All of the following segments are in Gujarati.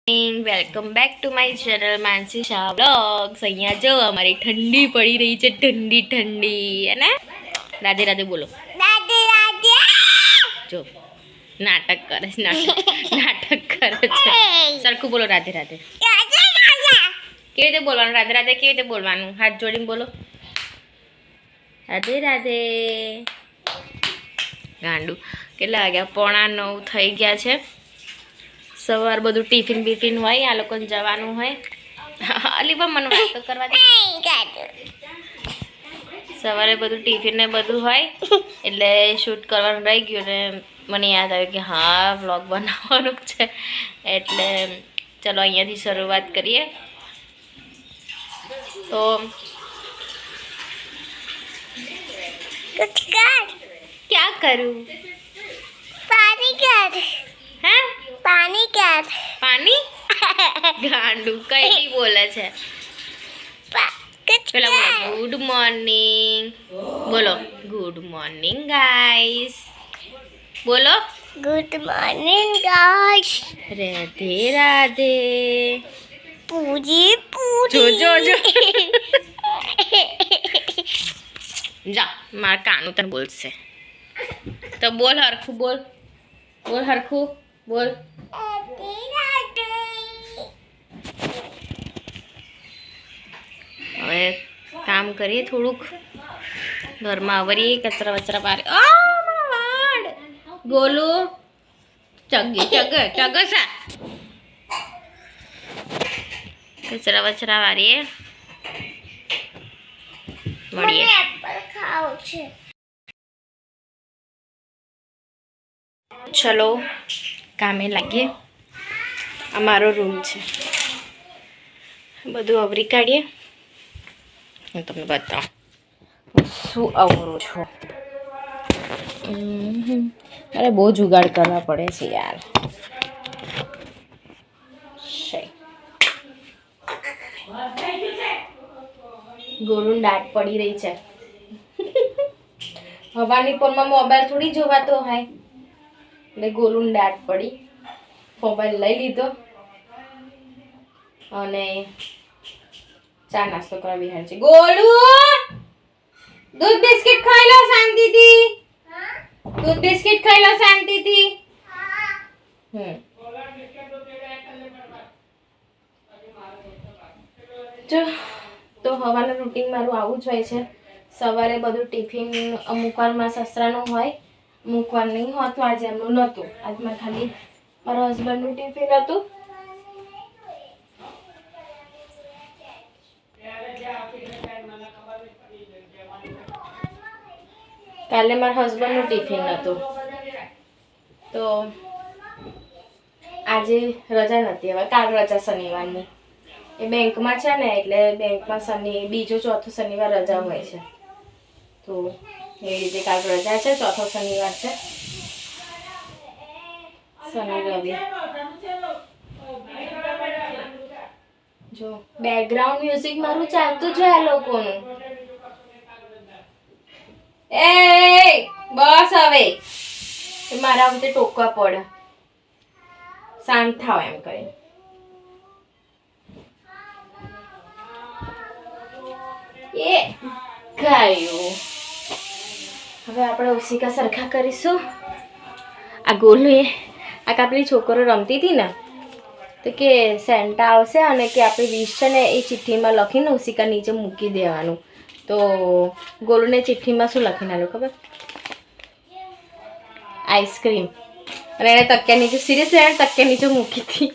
Welcome back to my channel Mansi Shah vlogs. અહીંયા જો અમારી ઠંડી પડી રહી છે, ઠંડી ઠંડી અને રાધે રાધે બોલો। રાધે રાધે જો નાટક કરે છે, નાટક કરે છે। સરખું બોલો રાધે રાધે। કેવી રીતે બોલવાનું રાધે રાધે? કેવી રીતે બોલવાનું? હાથ જોડીને બોલો રાધે રાધે। ગાંડું કેટલા વાગ્યા? 8:45 થઈ ગયા છે। સવાર બધું ટિફિન બિફિન હોય, આ લોકોને જવાનું હોય। અલીબા મને વાત તો કરવા દે। સવારે બધું ટિફિન ને બધું હોય એટલે શૂટ કરવાનું રહી ગયું ને મને યાદ આવ્યું કે હા વ્લોગ બનાવવાનું છે, એટલે ચલો અહીંયાથી શરૂઆત કરીએ। તો क्या करूँ? पानी कर। हैं? पानी कर। पानी? गांडू कई भी बोले छे। चलो बोलो गुड मॉर्निंग। बोलो गुड मॉर्निंग गाइस। बोलो good morning guys. Radhe Radhe. पूजी पूजी। जो जो जो। जा मार कानू तन बोल से तो बोल हरखू बोल, बोल हरखू बोल। હવે કામ કરીએ થોડુંક, ઘરમાં આવરીએ, કચરા વચરા પારે। ગોલુ ચગે ચગ ચગસા કચરા વચરા વારીએ, મળીએ। ચલો કામે લાગીએ। અમારો રૂમ છે, બધું આવરી કાઢીએ। હું તમને બતાવું શું આવરું છું। અરે બહુ જુગાડ કરવા પડે છે યાર। ગોળું દાટ પડી રહી છે। હવાની પોરમાં મોબાઈલ થોડી જોવાતો હોય, એટલે ગોળું દાટ પડી, મોબાઈલ લઈ લીધો અને ચા નાસ્તો કરવા બિહાર છે। ગોલુ दूध बिस्किट खाई लो शांतिથી। दूध बिस्किट खाई लो शांतिથી। જો તો હવાનું રૂટીન મારું આવું જ હોય છે। સવારે બધું ટિફિન અમુક વારમાં સસરાનું હોય, અમુક વાર નહીં હોતું। આજે એમનું નહોતું, આજમાં ખાલી મારા હસબન્ડનું ટિફિન હતું। કાલે મારા હસબન્ડનું ટિફિન હતું તો આજે રજા નથી। હવે કાલ રજા શનિવારની, એ બેંકમાં છે ને, એટલે બેંકમાં બીજો ચોથો શનિવાર રજા હોય છે, તો એ રીતે કાલ રજા છે, ચોથો શનિવાર છે, શનિ રવિ। જો બેકગ્રાઉન્ડ મ્યુઝિક મારું ચાલતું જ આ લોકોનું। એ બસ હવે મારા વખતે ટોકવા પડે, શાંત થાવ એમ કરીને। એ ગાયું હવે આપણે ઓશિકા સરખા કરીશું। આ ગોલુએ આ કાપલી છોકરો રમતી હતી ને, તો કે સેન્ટા આવશે અને કે આપણી વિશ છે ને એ ચિઠ્ઠીમાં લખીને ઓશિકા નીચે મૂકી દેવાનું। તો ગોલુને ચિઠ્ઠીમાં શું લખીને આવ્યું ખબર? આઈસ્ક્રીમ। અને એને તકિયા નીચે, સિરિયસલી એને તકિયા નીચે મૂકી હતી।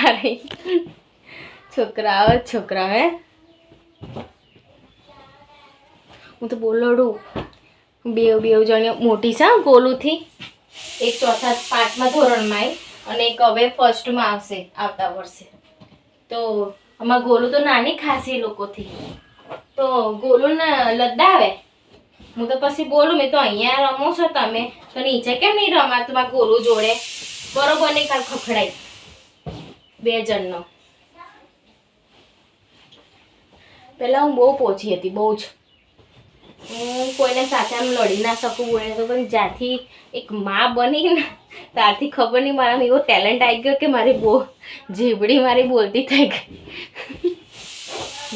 અરે છોકરા હે, હું તો બોલડું। બે જણી મોટી છે ગોલુથી, એક ચોથા 5મા ધોરણમાં આવી અને એક હવે ફર્સ્ટમાં આવશે આવતા વર્ષે। તો આમાં ગોલું તો નાની ખાસી લોકોથી, તો ગોલુને લદાવે। હું તો પછી બોલું, મેં તો અહીંયા રમો છો તમે, તો નીચે કેમ નહીં રમાતું મારા ગોલું જોડે? બરોબર નહીં, કાલ ખખડાઈ 2 જણનો। પહેલાં હું બહુ પોચી હતી, બહુ જ, હું કોઈને સાથે આમ લડી ના શકું બોલે તો, પણ જ્યાંથી એક માં બની ને ત્યારથી ખબર નહીં મારામાં એવો ટેલેન્ટ આવી ગયો કે મારી જીબડી મારી બોલતી થઈ ગઈ.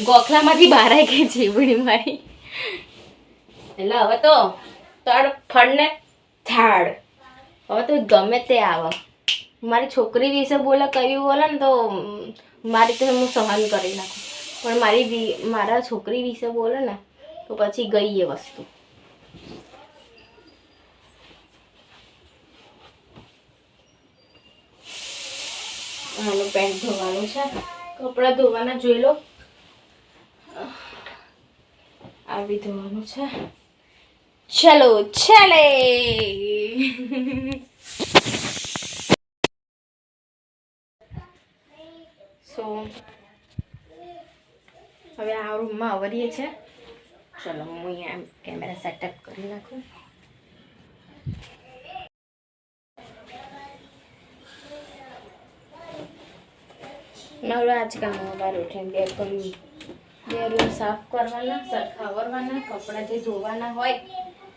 ગોખલામાંથી બહાર આવી ગઈ જીબડી મારી. એટલે હવે તો તડ ફળને થાળ, હવે તો ગમે તે આવે. મારી છોકરી વિશે બોલે કઈ બોલે ને તો મારી તો હું સહન કરી નાખું, પણ મારા છોકરી વિશે બોલે ને તો પછી ગઈ એ વસ્તુ. આનું પેન્ટ ધોવાનું છે, કપડાં ધોવાના જોઈ લો, આવી ધોવાનું છે. ચલો ચાલે. સો હવે આ રૂમમાં આવરીએ છે. ચલો હું અહીંયા કેમેરા સેટઅપ કરી નાખું. મારું આજ કામ બહાર ઉઠીને બે રૂમ સાફ કરવાના, સરખાવવાના, કપડાં જે ધોવાના હોય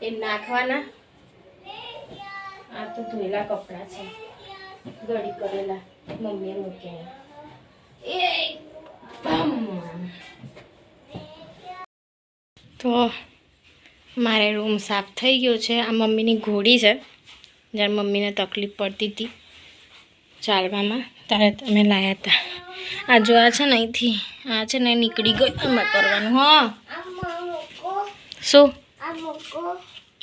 એ નાખવાના. આ તો ધોયેલા કપડાં છે, ગળી કરેલા મમ્મીએ મૂક્યા. તો મારે રૂમ સાફ થઈ ગયો છે. આ મમ્મીની ઘોડી છે, જ્યારે મમ્મીને તકલીફ પડતી હતી ચાલવામાં ત્યારે તમે લાવ્યા હતા. આ જો આ છે ને અહીંથી આ છે ને નીકળી ગઈ. એમાં કરવાનું. હા શું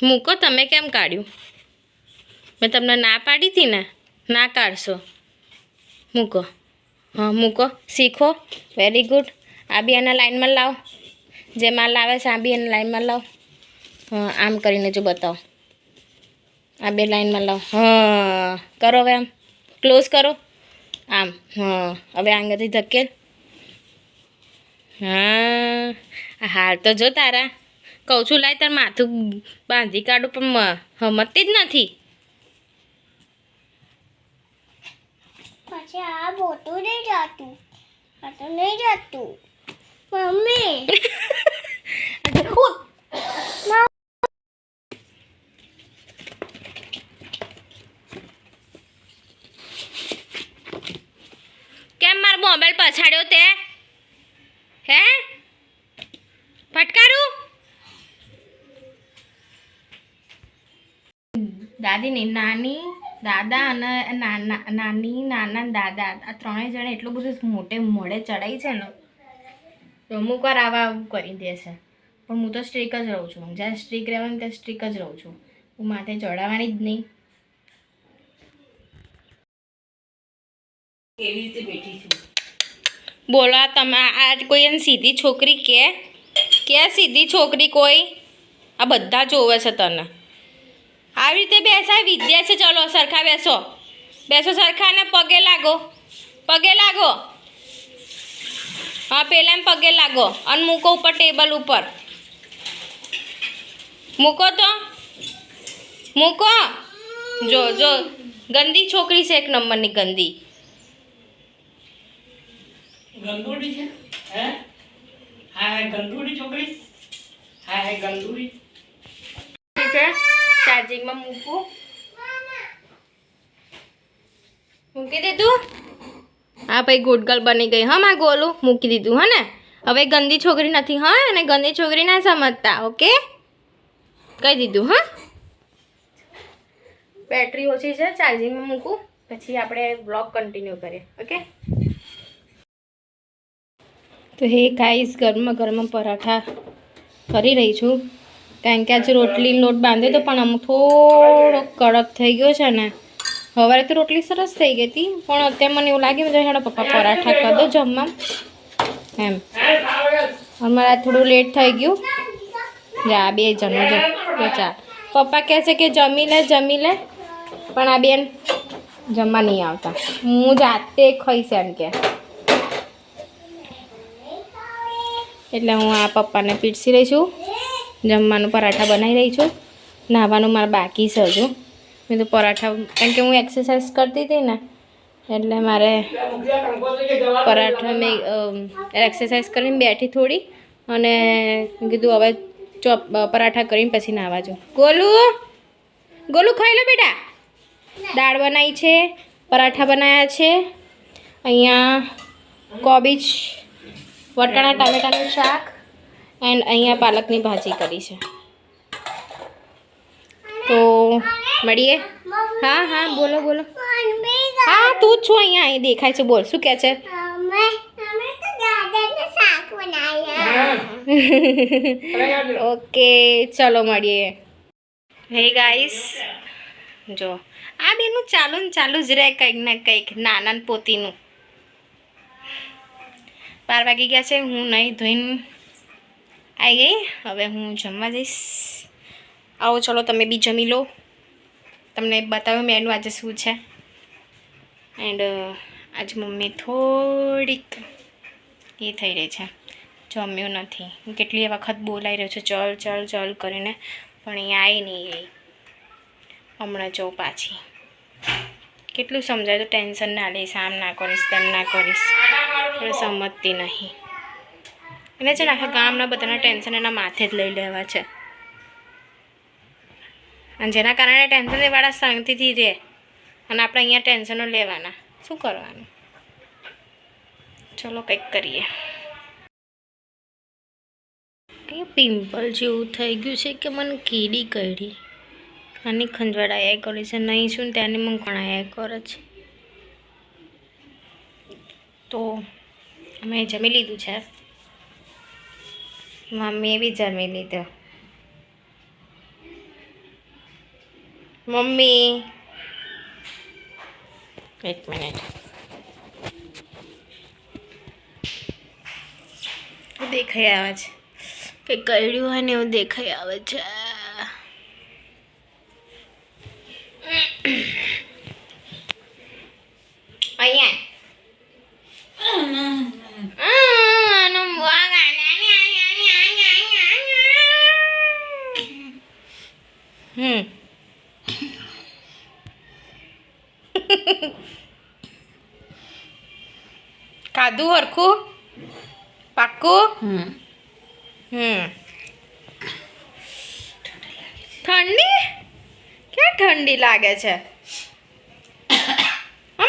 મૂકો? તમે કેમ કાઢ્યું? મેં તમને ના પાડી હતી ને, ના કાઢશો. મૂકો. હા મૂકો, શીખો. Very good. આ બી એના લાઈનમાં લાવો, જે માલ લાવે છે આ બી એના લાઈનમાં લાવો. હા આમ કરીને જો બતાવો, આ બે લાઈનમાં લાવો. હા કરો હવે, આમ ક્લોઝ કરો આમ. હા હવે આંગળથી ધકેલ. હા હાલ તો જો તારા કહું છું લાય, તાર માથું બાંધી કાઢું પણ સમજતી જ નથી. પછી આ મોટું નહીં જતું, આ તો નહીં જતું મમ્મી. કેમ મારો મોબાઈલ પછાડ્યો તે? હે ફટકારું? દાદીની નાની, દાદા અને નાની, નાના દાદા, આ ત્રણેય જણે એટલું બધું મોટે મોડે ચડાઈ છે ને તો અમુક વાર આવા આવું કરી દે છે. પણ હું તો સ્ટ્રીક જ રહું છું. જ્યાં સ્ટ્રીક રહેવાનું ત્યાં સ્ટ્રીક જ રહું છું. હું માથે ચડાવવાની જ નહીં. કેવી રીતે બેઠી છું? બોલો તમે આ કોઈ એને સીધી છોકરી કે સીધી છોકરી કોઈ? આ બધા જોવે છે તને. આવી રીતે બેસાય વિદ્યા છે. ચલો સરખા બેસો, બેસો સરખા ને પગે લાગો, પગે લાગો. હા પેલા એમ પગે લાગો અને મૂકો ઉપર ટેબલ ઉપર. મૂકો તો મૂકો. જો જો ગંદી છોકરી છે, એક નંબરની ગંદી. ગંદુડી છે હે? હા ગંદુડી છોકરી. હા ગંદુડી છે. ચાર્જિંગમાં મૂકું, મૂકી દીધું. હા ભાઈ ગુડ ગર્લ બની ગઈ. હા માં ગોલું મૂકી દીધું. હા ને હવે ગંદી છોકરી નથી. હા અને ગંદી છોકરી ના સમજતા. ઓકે કહી દીધું. હા બેટરી ઓછી છે, ચાર્જિંગમાં મૂકું પછી આપણે બ્લોગ કન્ટિન્યુ કરીએ. ઓકે તો હે ગાઈસ, ગરમા પરાઠા કરી રહી છું. કારણ કે આજે રોટલી લોટ બાંધ્યો તો પણ અમુક થોડો કડક થઈ ગયો છે ને. સવારે તો રોટલી સરસ થઈ ગઈ હતી પણ અત્યારે મને એવું લાગે કે પપ્પા પરાઠા કરી દો જમવા એમ. અમારે થોડું લેટ થઈ ગયું. જા બે જણો જો તો ચાર. પપ્પા કહે છે કે જમી લે પણ આ બેન જમવા નહીં આવતા. હું જાતે ખાઈશ એમ કે. એટલે હું આ પપ્પાને પીરસી રહી છું. જમવાનું પરાઠા બનાવી રહી છું. નાહવાનું મારે બાકી છે હજુ. મેં તો પરાઠા કારણ કે હું એક્સરસાઇઝ કરતી હતી ને એટલે મારે પરાઠા મેં એક્સરસાઇઝ કરીને બેઠી થોડી અને કીધું હવે પરાઠા કરીને પછી નાવા જો. ગોલું ખાઈ લો બેટા. દાળ બનાવી છે, પરાઠા બનાવ્યા છે, અહીંયા કોબીજ વટાણા ટામેટાનું શાક એન્ડ અહીંયા પાલકની ભાજી કરી છે. તો મળીએ. હા હા બોલો બોલો. હા તું જ છું અહીંયા અહીં દેખાય છે. બોલ શું કહે છે? ઓકે ચલો મળીએ. હે ગાઈસ જો આ બેનું ચાલુ જ રહે કંઈક ને કંઈક નાના પોતીનું. 12 વાગી ગયા છે. હું નહીં ધોઈને આવી ગઈ. હવે હું જમવા જઈશ. આવો ચલો તમે બી જમી લો. તમને બતાવ્યું મેનુ આજે શું છે. એન્ડ આજે મમ્મી થોડીક એ થઈ રહી છે, જમ્યું નથી. હું કેટલી વખત બોલાઈ રહ્યો છું ચલ કરીને, પણ અહીંયા આવી નહીં ગઈ. હમણાં જો પાછી કેટલું સમજાય તો ટેન્શન ના લઈશ, આમ ના કરીશ તેમ ના કરીશ, પણ સમજતી નહીં. એને છે ને આખા ગામના બધાના ટેન્શન એના માથે જ લઈ લેવા છે, અને જેના કારણે ટેન્શન લેવાળા શાંતિથી રહે અને આપણે અહીંયા ટેન્શનો લેવાના. શું કરવાનું? ચલો કંઈક કરીએ. એ પિમ્પલ જેવું થઈ ગયું છે કે મને કીડી કરી આની ખંજવાળાયા કરે છે. નહીં શું ને ત્યાંની મને ઘણાયા કરે છે. તો અમે જમી લીધું છે, મમ્મીએ બી જમી લીધું. મમ્મી એક મિનિટ દેખાઈ આવે છે કે કર્યું હોય ને એવું દેખાઈ આવે છે. ખાધું હરખું પાક્કું? ઠંડી ક્યાં ઠંડી લાગે છે?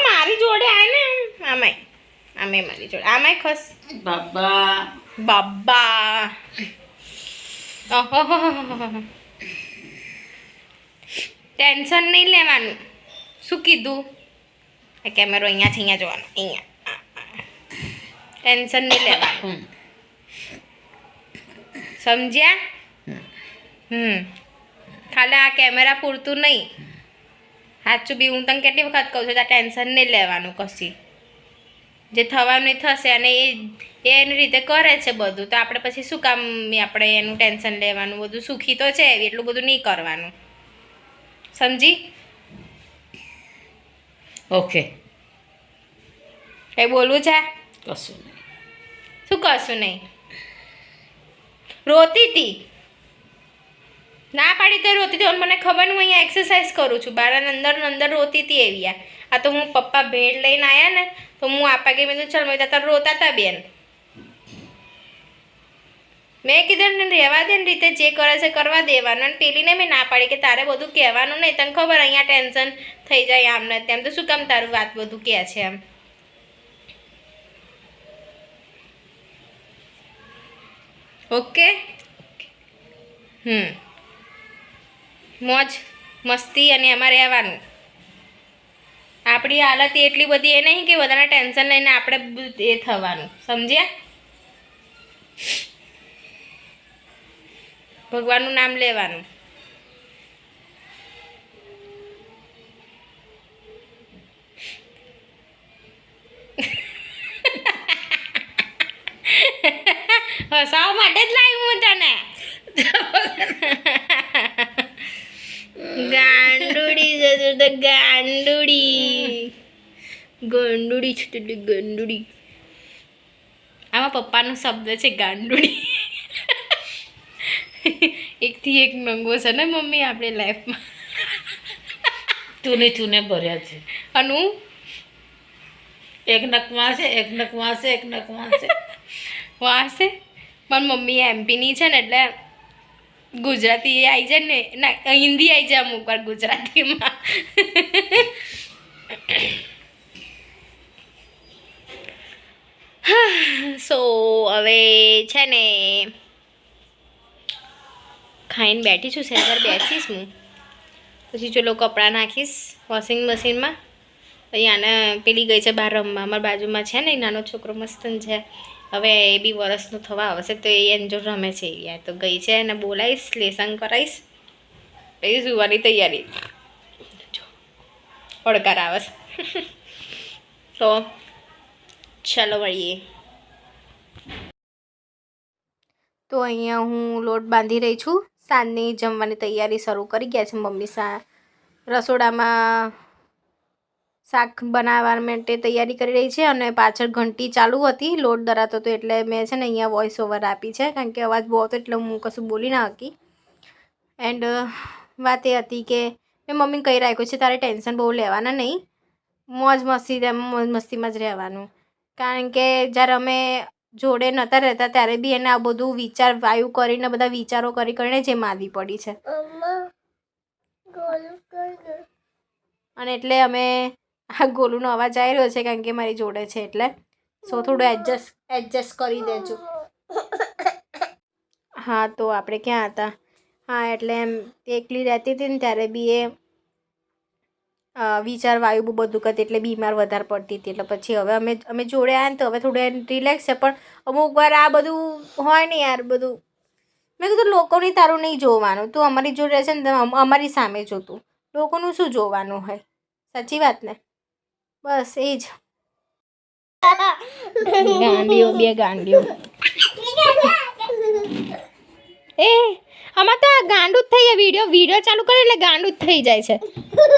મારી જોડે આય ને. આમે મારી જોડે આમાંય ખસ. બાબા ટેન્શન નહીં લેવાનું. શું કીધું? કેમેરો અહીંયાથી અહીંયા જોવાનો. અહીંયા ટેન્શન નહીં લેવાનું, સમજ્યા? ખાલી આ કેમેરા પૂરતું નહીં, સાચું બી હું તને કેટલી વખત કહું છું, આ ટેન્શન નહીં લેવાનું કશી. જે થવાનું એ થશે, અને એ એની રીતે કરે છે બધું, તો આપણે પછી શું કામ આપણે એનું ટેન્શન લેવાનું? બધું સુખી તો છે, એટલું બધું નહીં કરવાનું, સમજી? ઓકે. કંઈ બોલવું છે? કશું નહીં. શું કશું નહીં? રોતી હતી, ના પાડી તો રોતી હતી. મને ખબર હું અહીંયા એક્સરસાઇઝ કરું છું, બાર અંદર રોતી હતી એવી. આ તો હું પપ્પા ભેળ લઈને આવ્યા ને, તો હું આપા ગઈ. મેં તો ચાલ મેં તાર રોતા હતા બેન. મેં કીધું ને રહેવા દે ને, રીતે જે કરે છે કરવા દેવાનું. અને પેલીને મેં ના પાડી કે તારે બધું કહેવાનું નહીં, તને ખબર અહીંયા ટેન્શન થઈ જાય આમને તેમ, તો શું કામ તારું વાત બધું કહે છે એમ. ઓકે. મોજ મસ્તી અને એમાં રહેવાનું. આપણી હાલત એટલી બધી એ નહીં કે બધાના ટેન્શન લઈને આપણે એ થવાનું, સમજ્યા? ભગવાનનું નામ લેવાનું. હસાવવા માટે જ લાવ્યું હું તને. ગાંડુડી જતો તો ગાંડુડી છે તો ગંડુડી. આમાં પપ્પાનો શબ્દ છે ગાંડુડી. એકથી એક નંગો છે ને મમ્મી આપણી લાઈફમાં. ચૂને ભર્યા છે. અને હું એક નકમાં છે, એક નકમાં છે, એક નકમાં છે. વાસે પણ મમ્મી એમપીની છે ને, એટલે ગુજરાતી એ આવી જાય ને ના હિન્દી આવી જાય અમુક વાર ગુજરાતીમાં. સો હવે છે ને ખાઈને બેઠી છું, સેન્ટર બેસીશ હું, પછી ચલો કપડાં નાખીશ વોશિંગ મશીનમાં. પછી આને પેલી ગઈ છે બહાર રમવા, અમારી બાજુમાં છે ને નાનો છોકરો મસ્તન છે, હવે એ બી વરસનું થવા આવશે તો એ એની જોડે રમે છે યાર, તો ગઈ છે એને બોલાવીશ, લેસન કરાવીશ, પછી સુવાની તૈયારી. પડકાર આવે છે. તો ચાલો મળીએ. તો અહીંયા હું લોટ બાંધી રહી છું, સાંજની જમવાની તૈયારી શરૂ કરી ગયા છે મમ્મી. રસોડામાં શાક બનાવવા માટે તૈયારી કરી રહી છે અને પાછળ ઘંટી ચાલુ હતી, લોટ દરાતો હતો એટલે મેં છે ને અહીંયા વોઇસ ઓવર આપી છે, કારણ કે અવાજ બહુ હતો એટલે હું કશું બોલી ના શકી. એન્ડ વાત એ હતી કે મેં મમ્મીને કહી રાખ્યું છે તારે ટેન્શન બહુ લેવાના નહીં, મોજ મસ્તીમાં જ રહેવાનું, કારણ કે જ્યારે અમે જોડે નહોતા રહેતા ત્યારે બી એને આ બધું વિચાર વાયુ કરીને બધા વિચારો કરીને જે માદી પડી છે. અને એટલે અમે આ ગોલુનો અવાજ આવી રહ્યો છે કારણ કે મારી જોડે છે એટલે, સો થોડું એડજસ્ટ કરી દેજો. હા તો આપણે ક્યાં હતા? હા એટલે એમ એકલી રહેતી હતી ને ત્યારે બી એ વિચાર વાયુ બહુ બધું કરતી એટલે બીમાર વધારે પડતી હતી, એટલે પછી હવે અમે જોડે આવ્યા ને તો હવે થોડું રિલેક્સ છે, પણ અમુક વાર આ બધું હોય ને યાર બધું. મેં કીધું લોકોની તારું નહીં જોવાનું, તું અમારી જોડે રહેશે ને અમારી સામે જોતું, લોકોનું શું જોવાનું હોય, સાચી વાત ને? બસ એ જ. ગાંડીઓ બે ગાંડીઓ. એ આમાં તો આ ગાંડું જ થઈ જાય, વિડીયો ચાલુ કરે એટલે ગાંડું જ થઈ જાય છે.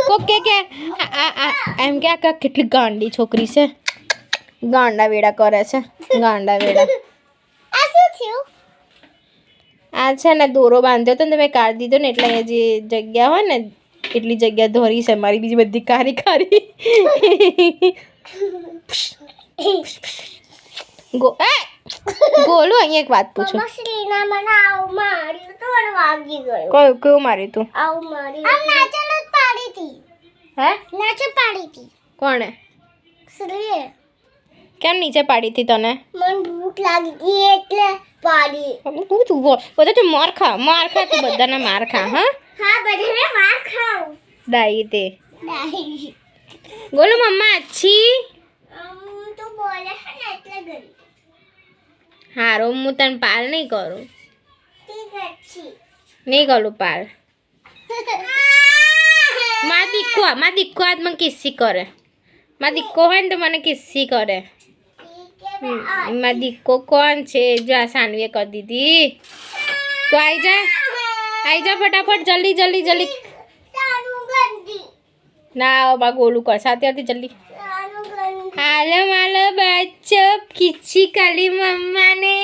કોક કે એમ કે આ કેટલી ગાંડી છોકરી છે, ગાંડા વેડા કરે છે, ગાંડા વેડા. આ શું થયું? આ છે ને દોરો બાંધ્યો હતો ને મેં કાઢી દીધો ને એટલે જે જગ્યા હોય ને એટલી જગ્યા ધોરી છે મારી, બીજી બધી કારી કારી. ગોલું અહીંયા એક વાત પૂછું, મસલીના મને આવ માર્યું તો અને વાગી ગયો. કેવું માર્યું તું? આવ માર્યું. આમ નાચલ જ પાડી હતી. હે નાચે પાડી હતી. કોણે? શ્રીએ. કેમ નીચે પાડી હતી તને? મને ભૂખ લાગી હતી એટલે પાડી. બધા તો માર ખા તું, બધાને માર ખા. હા હા બધાને માર ખાવ. ડાઈ તે નહીં. ગોલુ મમ્મા અચ્છી. તું બોલે છે ને એટલે ગઈ. હારો હું તને પાર નહીં કરું, ઠીક અચ્છી. નહીં કરું પાર. માં દીકો આજ મને કિસ્સી કરે, માં દીકો હોય ને તો મને કિસ્સી કરે. માં દીકો કોણ છે? જો આ સાનવીએ કરી દીધી, તો આવી જા ફટાફટ, જલ્દી. ના બા ગોલું કર સાથે હતી, જલ્દી. હાલો બચ્ચો, ખીચી કાલી મમ્માને.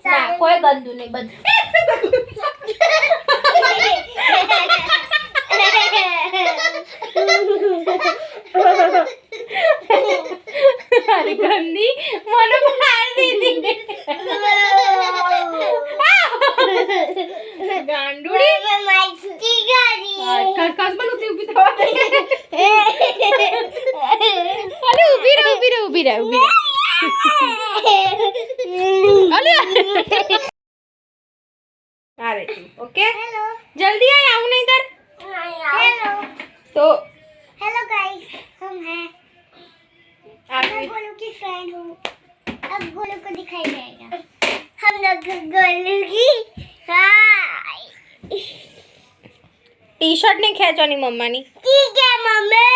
ના કોઈ ગંદુ નહીં, બધું અરે ગંદી મને માર દીધી ગાંડુડી. કસ પણ ઊભી થવા દે. અરે ઊભી રહે. અરે ઓકે જલ્દી આવું નહીં તાર. हेलो तो हेलो गाइस, हम हैं. आप मैं गोलू की फ्रेंड हूँ. अब गोलू को दिखाई जाएगा. हम लोग गोलू की हाय. टी शर्ट नहीं खींचवानी मम्मा नी. ठीक है मम्मी.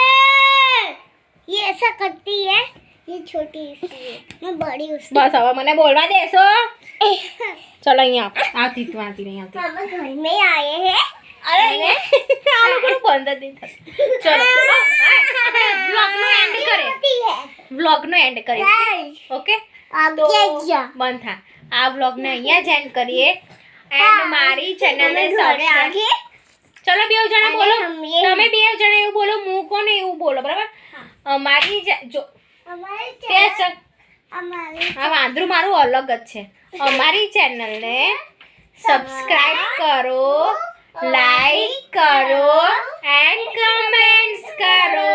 ये ऐसा करती है, ये छोटी इसकी है, मैं बड़ी उसकी. बस अब मैंने बोलवा देसो. चलो यहाँ आती नहीं आती. मामा घर में आए हैं. अरे આ લોકોનું બંધ જ નહીં થતું. ચલો આપણે વ્લોગનો એન્ડ કરીએ. ઓકે आप તો क्या? બંધ થા. આ વ્લોગને અહીંયા જ એન્ડ કરીએ એન્ડ મારી ચેનલને સબસ્ક્રાઇબ. ચલો બે જણા બોલો, તમે બે જણા એવું બોલો, હું કોને એવું બોલો, બરાબર? અમારી જો हमारे આ हमारे વાંદરું મારું અલગ જ છે અમારી ચેનલને સબસ્ક્રાઇબ કરો, લાઈક કરો એન્ડ કમેન્ટ્સ કરો.